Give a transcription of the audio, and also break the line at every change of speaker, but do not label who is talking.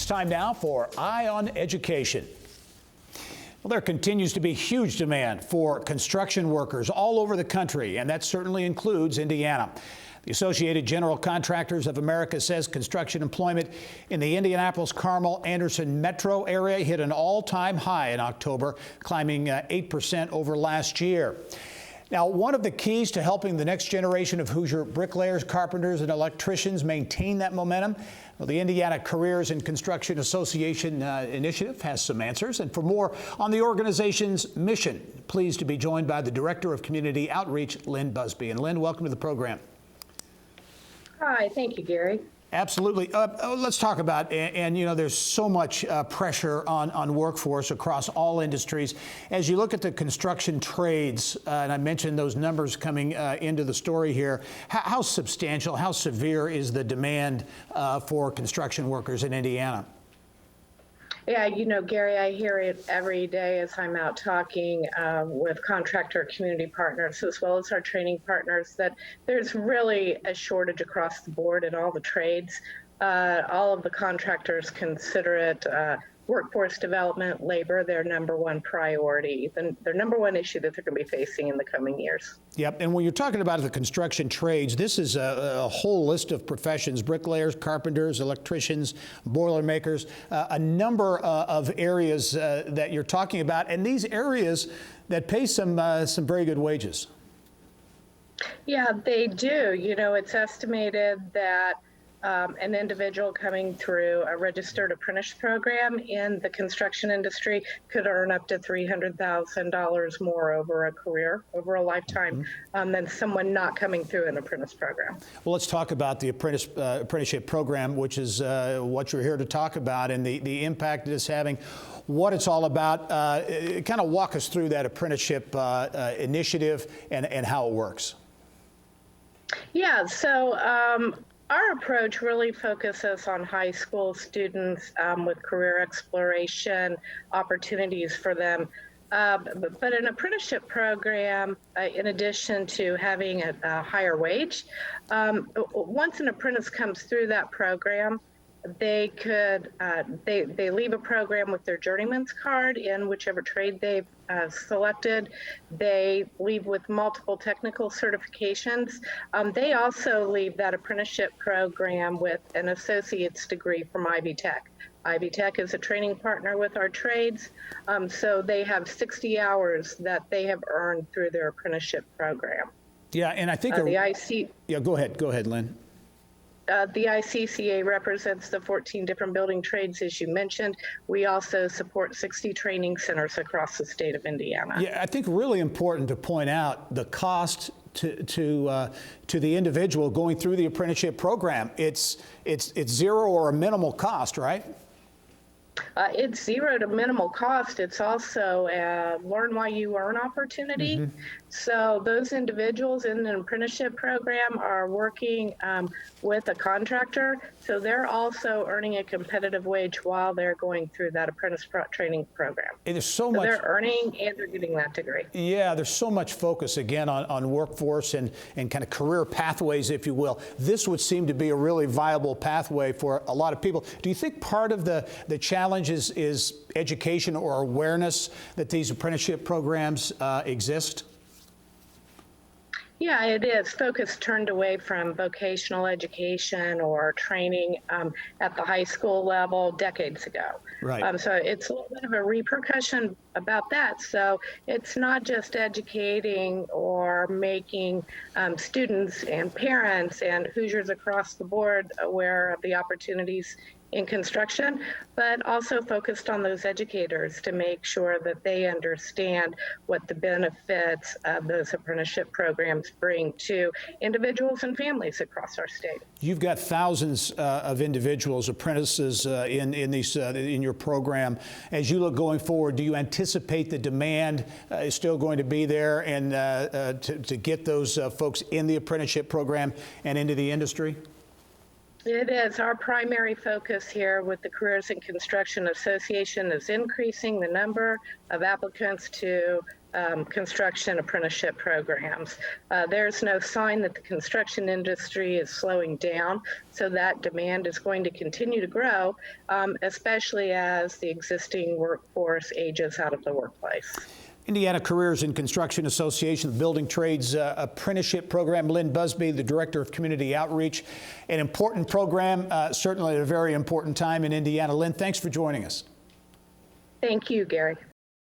time now for Eye on Education. Well, there continues to be huge demand for construction workers all over the country, and that certainly includes Indiana. The Associated General Contractors of America says construction employment in the Indianapolis, Carmel, Anderson metro area hit an all-time high in October, climbing 8% over last year. Now, one of the keys to helping the next generation of Hoosier bricklayers, carpenters, and electricians maintain that momentum, well, the Indiana Careers in Construction Association initiative has some answers. And for more on the organization's mission, pleased to be joined by the Director of Community Outreach, Lynn Busby. And Lynn, welcome to the program.
Hi, thank you, Gary.
Absolutely. Let's talk about, and you know, there's so much pressure on workforce across all industries. As you look at the construction trades, and I mentioned those numbers coming into the story here, how substantial, how severe is the demand for construction workers in Indiana?
Yeah, you know, Gary, I hear it every day as I'm out talking with contractor community partners as well as our training partners that there's really a shortage across the board in all the trades. All of the contractors consider it workforce development, labor, their number one priority, their number one issue that they're going to be facing in the coming years.
Yep, and when you're talking about the construction trades, this is a whole list of professions: bricklayers, carpenters, electricians, boilermakers, a number of areas that you're talking about, and these areas that pay some very good wages.
Yeah, they do. You know, it's estimated that an individual coming through a registered apprentice program in the construction industry could earn up to $300,000 more over a career, over a lifetime, than someone not coming through an apprentice program.
Well, let's talk about the apprenticeship program, which is what you're here to talk about, and the impact it is having, what it's all about. Kind of walk us through that apprenticeship initiative and how it works.
Yeah, so our approach really focuses on high school students with career exploration opportunities for them. But an apprenticeship program, in addition to having a higher wage, once an apprentice comes through that program, they could they leave a program with their journeyman's card in whichever trade they've selected. They leave with multiple technical certifications. They also leave that apprenticeship program with an associate's degree from Ivy Tech. Ivy Tech is a training partner with our trades, so they have 60 hours that they have earned through their apprenticeship program.
Yeah, and I think yeah, go ahead, Lynn.
The ICCA represents the 14 different building trades, as you mentioned. We also support 60 training centers across the state of Indiana.
Yeah, I think really important to point out the cost to the individual going through the apprenticeship program. It's zero or a minimal cost, right?
It's zero to minimal cost. It's also a learn while you earn opportunity. So those individuals in an apprenticeship program are working with a contractor. So they're also earning a competitive wage while they're going through that apprentice training program.
There's so much.
They're earning and they're getting that degree.
Yeah, there's so much focus again on workforce and kind of career pathways, if you will. This would seem to be a really viable pathway for a lot of people. Do you think part of the challenge is education or awareness that these apprenticeship programs exist?
Yeah, it is. Focus turned away from vocational education or training at the high school level decades ago.
Right.
So it's a little bit of a repercussion about that. So it's not just educating or making students and parents and Hoosiers across the board aware of the opportunities in construction, but also focused on those educators to make sure that they understand what the benefits of those apprenticeship programs bring to individuals and families across our state.
You've got thousands of individuals, apprentices in your program. As you look going forward, do you anticipate the demand is still going to be there and to get those folks in the apprenticeship program and into the industry?
It is. Our primary focus here with the Careers in Construction Association is increasing the number of applicants to construction apprenticeship programs. There's no sign that the construction industry is slowing down, so that demand is going to continue to grow, especially as the existing workforce ages out of the workplace.
Indiana Careers in Construction Association, the Building Trades Apprenticeship Program. Lynn Busby, the Director of Community Outreach. An important program, certainly at a very important time in Indiana. Lynn, thanks for joining us.
Thank you, Gary.